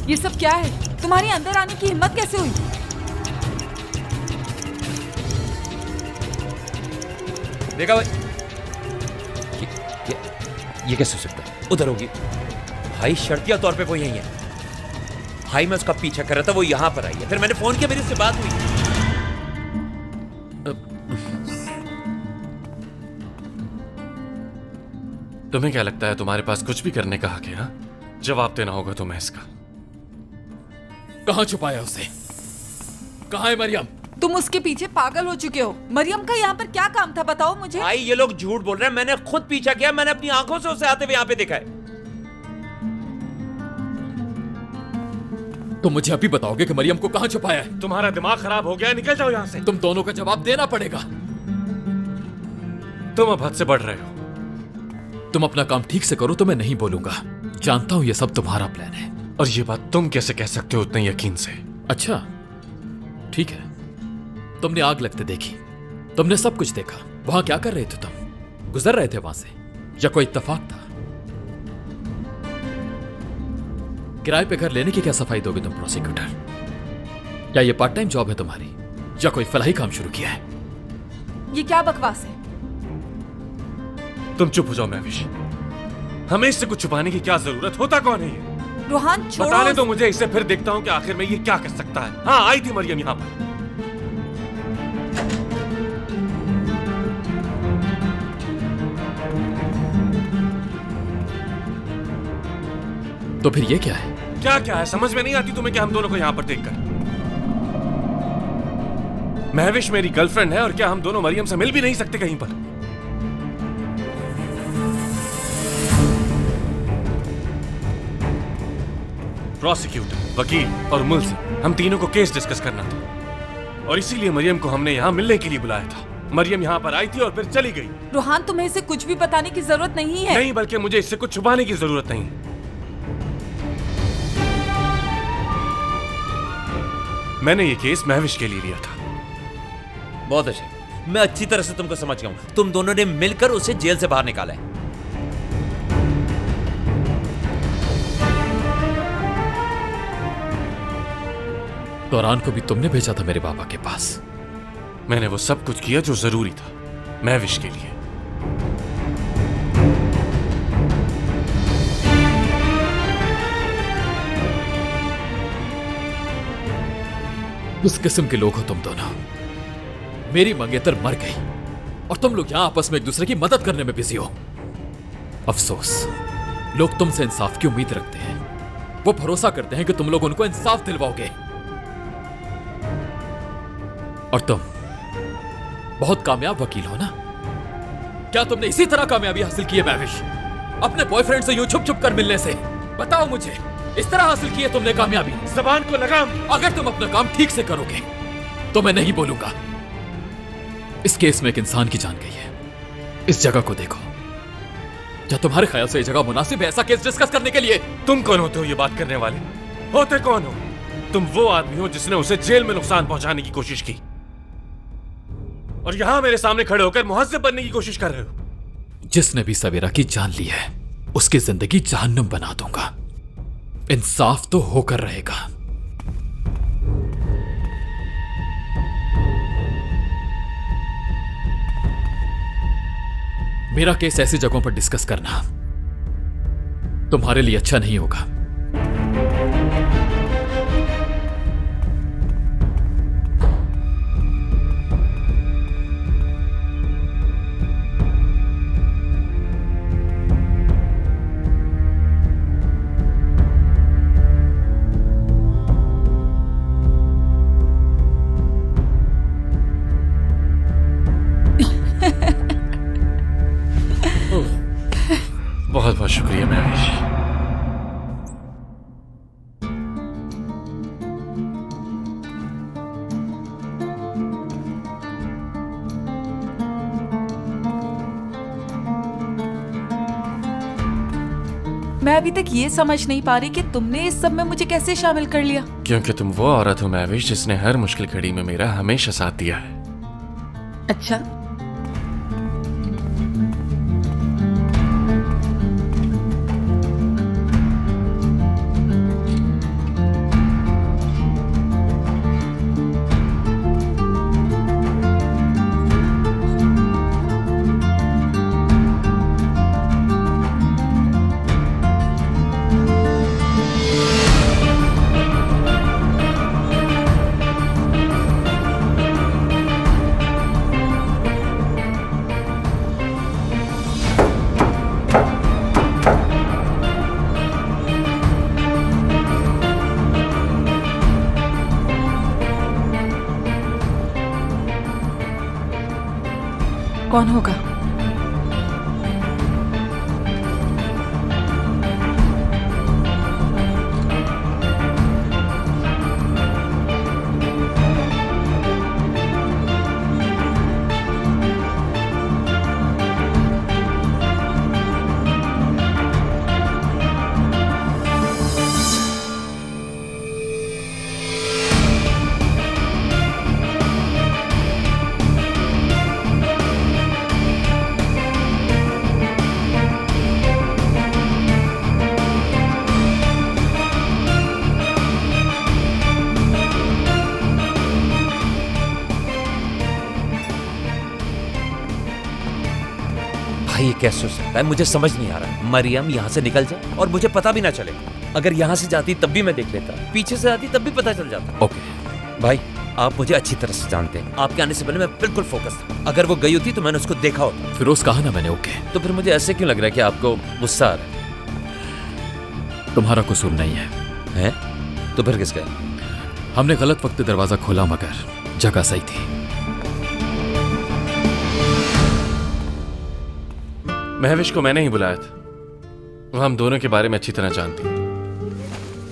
ये सब क्या है? तुम्हारी अंदर आने की हिम्मत कैसे हुई? देखा भाई, ये कैसे हो सकता है? उधर होगी भाई, शर्तिया तौर पे वो यही है भाई। मैं उसका पीछा कर रहा था, वो यहां पर आई है, फिर मैंने फोन किया, मेरी उससे बात हुई। तुम्हें क्या लगता है तुम्हारे पास कुछ भी करने का हक है? हाँ, जवाब देना होगा तुम्हें इसका। कहां छुपाया उसे? कहां है मरियम? तुम उसके पीछे पागल हो चुके हो। मरियम का यहाँ पर क्या काम था, बताओ मुझे। भाई ये लोग झूठ बोल रहे हैं, मैंने खुद पीछा किया, मैंने अपनी आंखों से उसे आते हुए यहाँ पे देखा है। तुम मुझे अभी बताओगे कि मरियम को कहां छुपाया है? तुम्हारा दिमाग खराब हो गया, निकल जाओ यहाँ से। तुम दोनों का जवाब देना पड़ेगा। तुम अब हद से बढ़ रहे हो। तुम अपना काम ठीक से करो तो मैं नहीं बोलूंगा। जानता हूं ये सब तुम्हारा प्लान है। और ये बात तुम कैसे कह सकते हो उतने यकीन से? अच्छा ठीक है, तुमने आग लगते देखी, तुमने सब कुछ देखा। वहां क्या कर रहे थे तुम? गुजर रहे थे वहां से या कोई इत्तेफाक था? किराए पे घर लेने की क्या सफाई दोगे तुम प्रोसिक्यूटर? क्या ये पार्ट टाइम जॉब है तुम्हारी या कोई फलाही काम शुरू किया है? ये क्या बकवास है? तुम चुप हो जाओ महविश। हमें इससे कुछ छुपाने की क्या जरूरत? होता कौन है ये? रोहान छोड़ो। बताने दो मुझे, इससे फिर देखता हूं कि आखिर में ये क्या कर सकता है। हाँ, आई थी मरियम यहां पर। तो फिर ये क्या है? क्या क्या है समझ में नहीं आती तुम्हें कि हम दोनों को यहां पर देखकर? महविश मेरी गर्लफ्रेंड है और क्या हम दोनों मरियम से मिल भी नहीं सकते कहीं पर? प्रोसिक्यूटर, वकील और मुल्जिम, हम तीनों को केस डिस्कस करना था और इसीलिए मरियम को हमने यहाँ मिलने के लिए बुलाया था। मरियम यहाँ पर आई थी और फिर चली गई। रोहान, तुम्हें इसे कुछ भी बताने की जरूरत नहीं है। नहीं, बल्कि मुझे इससे कुछ छुपाने की जरूरत नहीं। मैंने ये केस महविश के लिए लिया था। बहुत अच्छे, मैं अच्छी तरह से तुमको समझ गया हूं। तुम दोनों ने मिलकर उसे जेल से बाहर निकाला है। तोरान को भी तुमने भेजा था मेरे पापा के पास। मैंने वो सब कुछ किया जो जरूरी था महविश के लिए। उस किस्म के लोग हो तुम दोनों। मेरी मंगेतर मर गई और तुम लोग यहां आपस में एक दूसरे की मदद करने में बिजी हो। अफसोस, लोग तुमसे इंसाफ की उम्मीद रखते हैं। वो भरोसा करते हैं कि तुम लोग उनको इंसाफ दिलवाओगे। और तुम बहुत कामयाब वकील हो ना? क्या तुमने इसी तरह कामयाबी हासिल की है महविश? अपने बॉयफ्रेंड से यूं छुप छुप कर मिलने से? बताओ मुझे, इस तरह हासिल की है तुमने कामयाबी? जबान को लगाम। अगर तुम अपना काम ठीक से करोगे तो मैं नहीं बोलूंगा। इस केस में एक इंसान की जान गई है। इस जगह को देखो। क्या तुम्हारे ख्याल से यह जगह मुनासिब है ऐसा केस डिस्कस करने के लिए? तुम कौन होते हो ये बात करने वाले? होते कौन हो? तुम वो आदमी हो जिसने उसे जेल में नुकसान पहुंचाने की कोशिश की और यहां मेरे सामने खड़े होकर मुहज्जब बनने की कोशिश कर रहे हो। जिसने भी सवेरा की जान ली है उसकी जिंदगी जहन्नुम बना दूंगा। इंसाफ तो होकर रहेगा। मेरा केस ऐसी जगहों पर डिस्कस करना तुम्हारे लिए अच्छा नहीं होगा। बहुत बहुत शुक्रिया महविश। मैं अभी तक ये समझ नहीं पा रही कि तुमने इस सब में मुझे कैसे शामिल कर लिया। क्योंकि तुम वो औरत हो महविश जिसने हर मुश्किल घड़ी में मेरा हमेशा साथ दिया है। अच्छा, कौन होगा? भाई ये कैसे हो सकता है? मुझे समझ नहीं आ रहा। मरियम यहाँ से निकल जाए और मुझे पता भी ना चले। अगर यहाँ से जाती तब भी मैं देख लेता, पीछे से आती तब भी पता चल जाता। ओके भाई आप मुझे अच्छी तरह से जानते हैं, आपके आने से पहले मैं बिल्कुल फोकस था। अगर वो गई होती तो मैंने उसको देखा होता। फिरोज कहा ना मैंने ओके। तो फिर मुझे ऐसे क्यों लग रहा है कि आपको गुस्सा आ रहा है? तुम्हारा कसूर नहीं है। हैं? तो फिर किसका? हमने गलत वक्त दरवाजा खोला मगर जगह सही थी। महविश को मैंने ही बुलाया था। वो हम दोनों के बारे में अच्छी तरह जानती है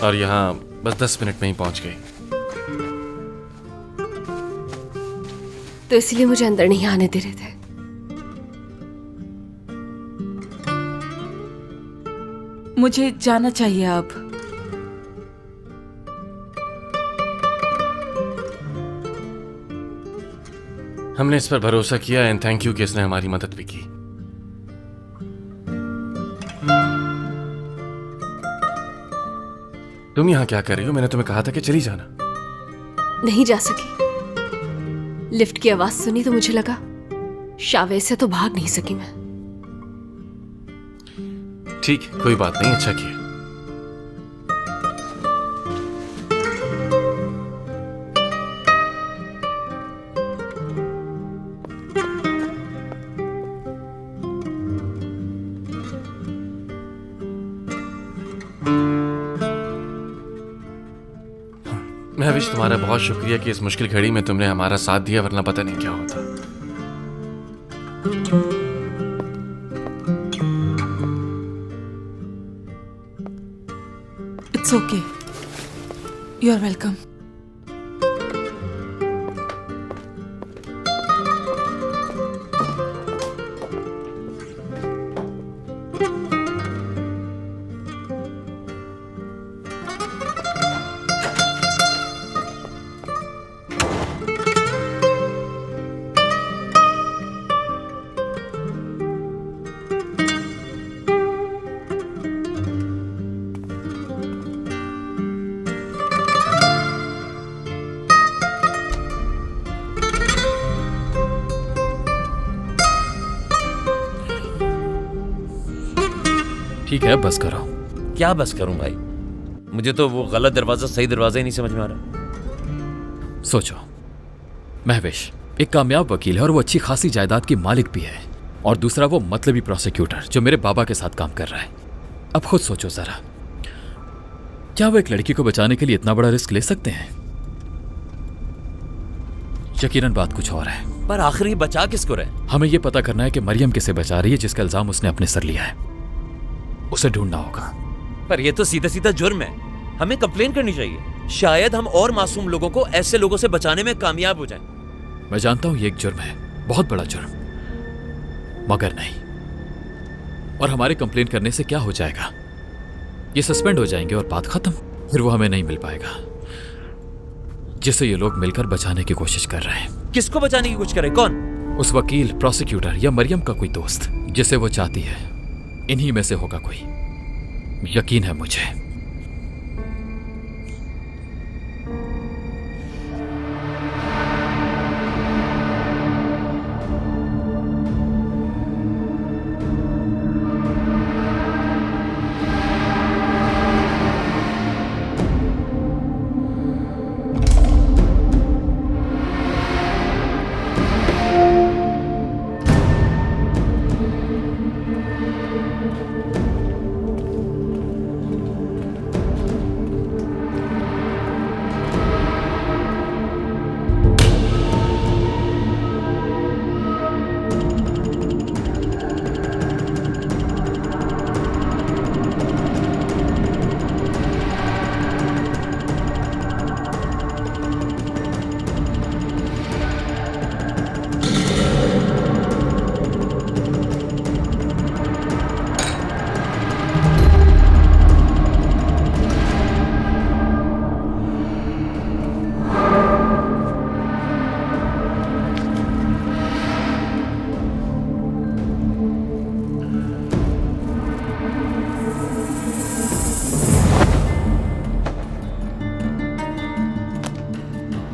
और यहाँ बस 10 मिनट में ही पहुंच गई। तो इसलिए मुझे अंदर नहीं आने दे रहे थे। मुझे जाना चाहिए अब। हमने इस पर भरोसा किया एंड थैंक यू कि इसने हमारी मदद भी की। तुम यहाँ क्या कर रही हो? मैंने तुम्हें कहा था कि चली जाना। नहीं जा सकी। लिफ्ट की आवाज सुनी तो मुझे लगा शावे से तो भाग नहीं सकी मैं। ठीक है, कोई बात नहीं, अच्छा किया। महविश तुम्हारा बहुत शुक्रिया कि इस मुश्किल घड़ी में तुमने हमारा साथ दिया, वरना पता नहीं क्या होता। It's okay, you are welcome. ठीक है बस करो। क्या बस करूं भाई? मुझे तो वो गलत दरवाजा सही दरवाजा ही नहीं समझ में आ रहा। सोचो, महविश एक कामयाब वकील है और वो अच्छी खासी जायदाद की मालिक भी है, और दूसरा वो मतलबी प्रोसिक्यूटर जो मेरे बाबा के साथ काम कर रहा है। अब खुद सोचो जरा, क्या वो एक लड़की को बचाने के लिए इतना बड़ा रिस्क ले सकते हैं? यकीनन बात कुछ और है। पर आखिर ये बचा किसको रहे? हमें यह पता करना है कि मरियम किसे बचा रही है जिसका इल्जाम उसने अपने सर लिया है। उसे ढूंढना होगा। पर ये तो सीधा सीधा जुर्म है, हमें कंप्लेन करनी चाहिए। शायद हम और मासूम लोगों को ऐसे लोगों से बचाने में कामयाब हो जाएं। मैं जानता हूं ये एक जुर्म है, बहुत बड़ा जुर्म, मगर नहीं। और हमारे कंप्लेन करने से क्या हो जाएगा? ये सस्पेंड हो जाएंगे और बात खत्म। फिर वो हमें नहीं मिल पाएगा जिसे ये लोग मिलकर बचाने की कोशिश कर रहे हैं। किसको बचाने की कोशिश करे? कौन? उस वकील, प्रोसिक्यूटर या मरियम का कोई दोस्त जिसे वो चाहती है। इन्हीं में से होगा कोई, यकीन है मुझे।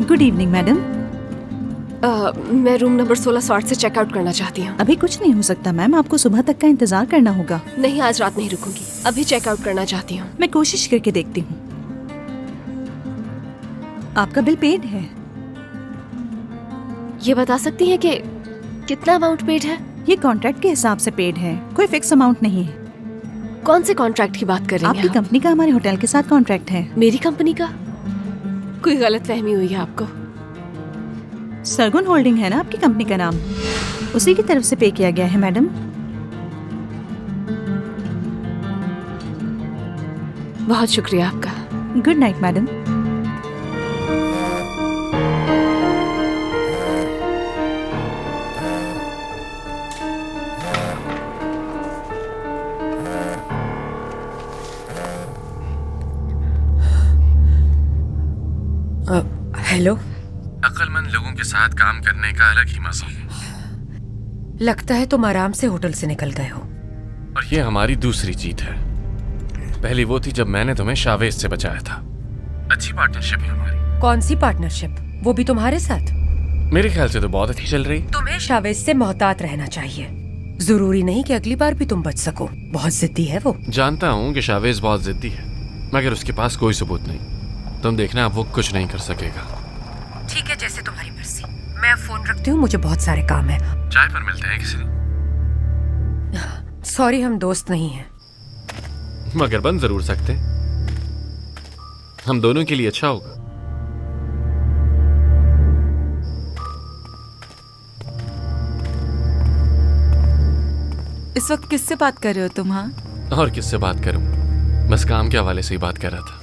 Good evening madam. मैं रूम नंबर 1660 से चेकआउट करना चाहती हूँ। अभी कुछ नहीं हो सकता मैम, आपको सुबह तक का इंतजार करना होगा। नहीं, आज रात नहीं रुकूंगी, अभी चेकआउट करना चाहती हूँ। मैं कोशिश करके देखती हूँ। आपका बिल पेड है। ये बता सकती हैं कि कितना अमाउंट पेड है? ये कॉन्ट्रैक्ट के हिसाब से पेड है, कोई फिक्स अमाउंट नहीं है। कौन से कॉन्ट्रैक्ट की बात कर रही हैं आपकी आप? कंपनी का हमारे होटल के साथ कॉन्ट्रैक्ट है। मेरी कंपनी का? कोई गलतफहमी हुई है आपको? सरगुन होल्डिंग है ना आपकी कंपनी का नाम, उसी की तरफ से पे किया गया है मैडम। बहुत शुक्रिया आपका। Good night madam. हेलो। अक्लमंद लोगों के साथ काम करने का अलग ही मजा है। लगता है तुम आराम से होटल से निकल गए हो। और ये हमारी दूसरी जीत है। पहली वो थी जब मैंने तुम्हें शावेज से बचाया था। अच्छी पार्टनरशिप है हमारी। कौन सी पार्टनरशिप? वो भी तुम्हारे साथ? मेरे ख्याल से तो बहुत अच्छी चल रही। तुम्हें शावेज से मोहतात रहना चाहिए। जरूरी नहीं कि अगली बार भी तुम बच सको। बहुत जिद्दी है वो। जानता हूँ कि शावेज बहुत जिद्दी है, मगर उसके पास कोई सबूत नहीं। तुम देखना, अब वो कुछ नहीं कर सकेगा। ठीक है, जैसे तुम्हारी मर्जी। मैं अब फोन रखती हूँ, मुझे बहुत सारे काम है। चाय पर मिलते हैं किसी दिन। सॉरी, हम दोस्त नहीं हैं। मगर बन जरूर सकते। हम दोनों के लिए अच्छा होगा। इस वक्त किससे बात कर रहे हो तुम? हाँ, और किससे बात करूं, बस काम के हवाले से ही बात कर रहा था।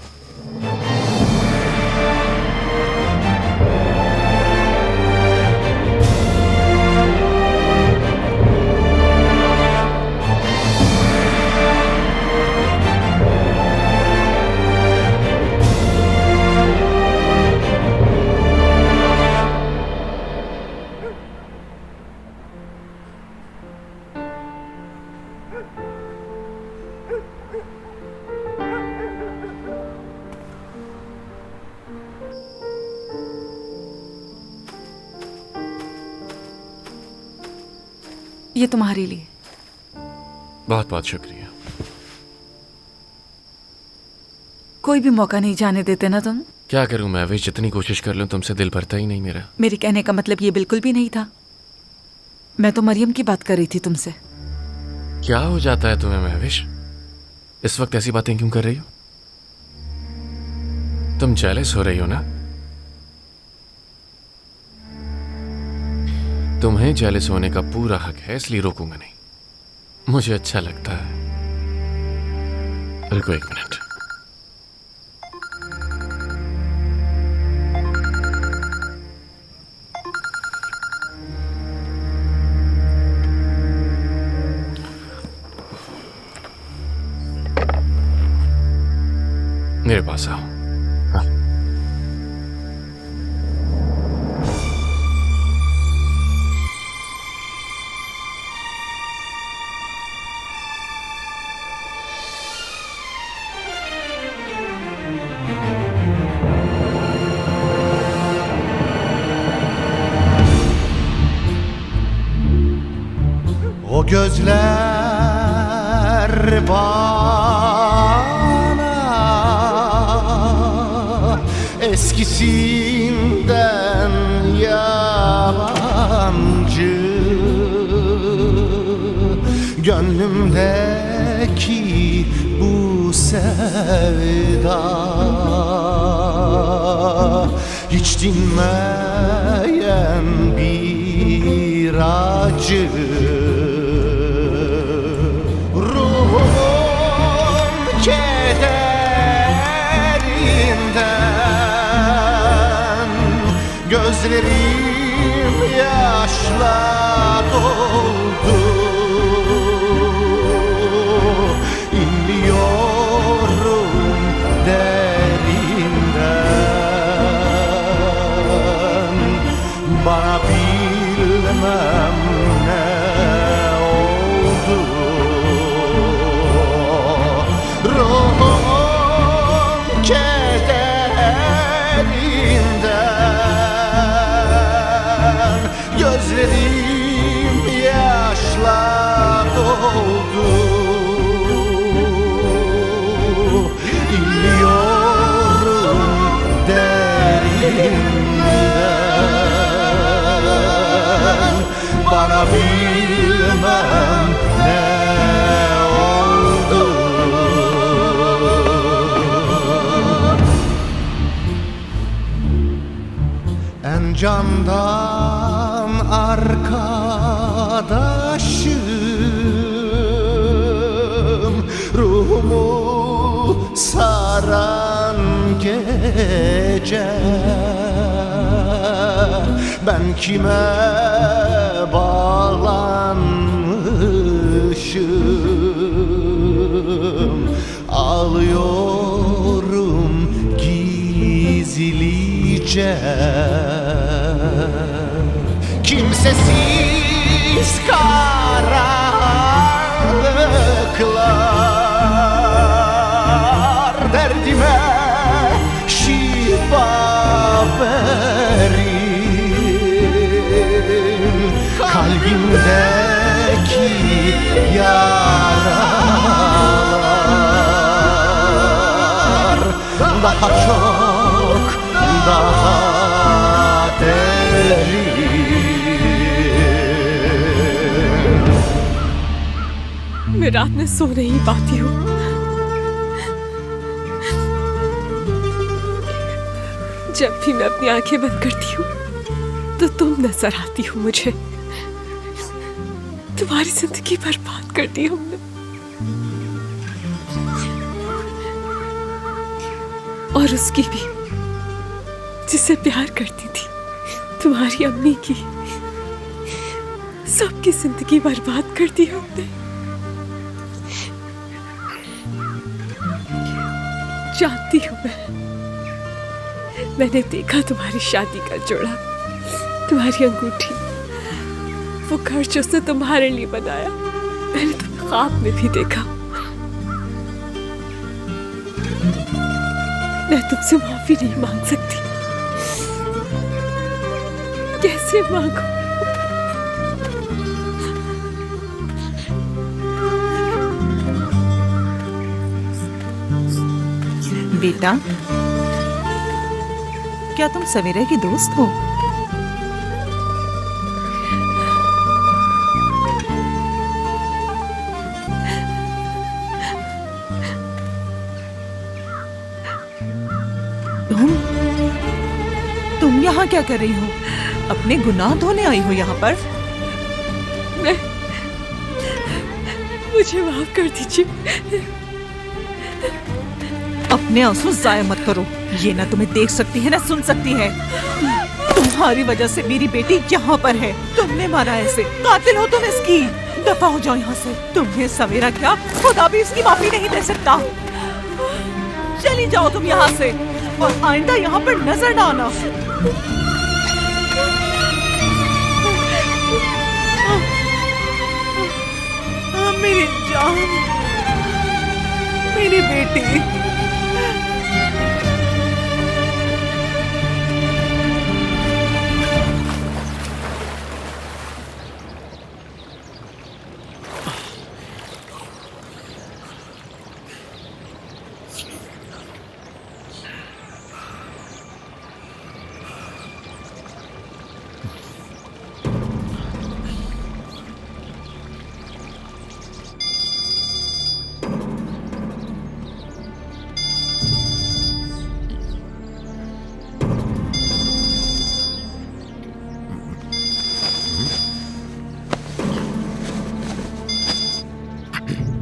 ये तुम्हारे लिए। बहुत बहुत शुक्रिया। कोई भी मौका नहीं जाने देते ना तुम। क्या करूं मैं भी, जितनी कोशिश कर लूं तुमसे दिल भरता ही नहीं मेरा। मेरे कहने का मतलब ये बिल्कुल भी नहीं था। मैं तो मरियम की बात कर रही थी तुमसे। क्या हो जाता है तुम्हें महविश? इस वक्त ऐसी बातें क्यों कर रही हो? तुम जेलस हो रही हो ना? तुम्हें जेलस होने का पूरा हक है, इसलिए रोकूंगा नहीं। मुझे अच्छा लगता है। रुको एक मिनट। मेरे पास आओ। हाँ। O gözler bana eskisinden yabancı, gönlümdeki bu sevda hiç dinmeyen bir acı. Ruhumun kederinden gözlerim yaşla doldu. İnliyorum derinden, bana bilmem ne oldu. Ruhum kederinden gözlerim yaşla doldu. İniyorum derinden, bana bilmem ne oldu. En candan arkadaşım, ruhumu saran gece, ben kime bağlanmışım, ağlıyorum gizlice. Kimsesiz karanlıklar derdime şifa verin, kalbimdeki yaralar daha çok, daha derin. मैं रात में सो नहीं पाती हूँ। जब भी मैं अपनी आंखें बंद करती हूँ तो तुम नजर आती हो मुझे। तुम्हारी जिंदगी बर्बाद कर दी हमने। और उसकी भी, जिसे प्यार करती थी, तुम्हारी अम्मी की, सबकी जिंदगी बर्बाद कर दी हमने। जानती हूँ मैंने देखा तुम्हारी शादी का जोड़ा, तुम्हारी अंगूठी, वो घर जो उसने तुम्हारे लिए बनाया, मैंने तुम्हें ख्वाब में भी देखा। मैं तुमसे माफी नहीं मांग सकती। कैसे मांगू? बेटा, क्या तुम सवेरा की दोस्त हो? तुम यहाँ क्या कर रही हो? अपने गुनाह धोने आई हो यहाँ पर? मुझे माफ कर दीजिए। अपने आंसू जाया मत करो। ये ना तुम्हें देख सकती है ना सुन सकती है। तुम्हारी वजह से मेरी बेटी यहाँ पर है। तुमने मारा है इसे, कातिल हो तुम इसकी। दफा हो जाओ यहाँ से। तुम्हें सवेरा क्या, खुदा भी इसकी माफी नहीं दे सकता। चली जाओ तुम यहाँ से और आइंदा यहाँ पर नजर ना आना। मेरी जान, मेरी बेटी।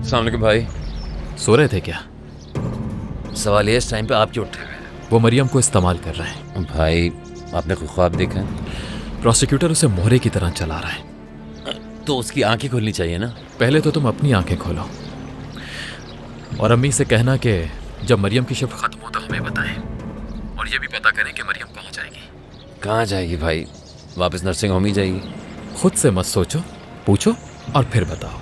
अस्सलाम वालेकुम भाई। सो रहे थे क्या? सवाल ये, इस टाइम पे आप क्यों उठ रहे वो मरियम को इस्तेमाल कर रहे हैं। हैं? भाई आपने कोई ख्वाब देखा है? प्रोसिक्यूटर उसे मोहरे की तरह चला रहा है। तो उसकी आंखें खोलनी चाहिए ना। पहले तो तुम अपनी आंखें खोलो और अम्मी से कहना कि जब मरियम की शिफ्ट खत्म हो तो हमें बताएं, और ये भी पता करें कि मरियम कहाँ जाएगी। कहाँ जाएगी भाई? वापस नर्सिंग होम ही जाएगी। खुद से मत सोचो, पूछो और फिर बताओ।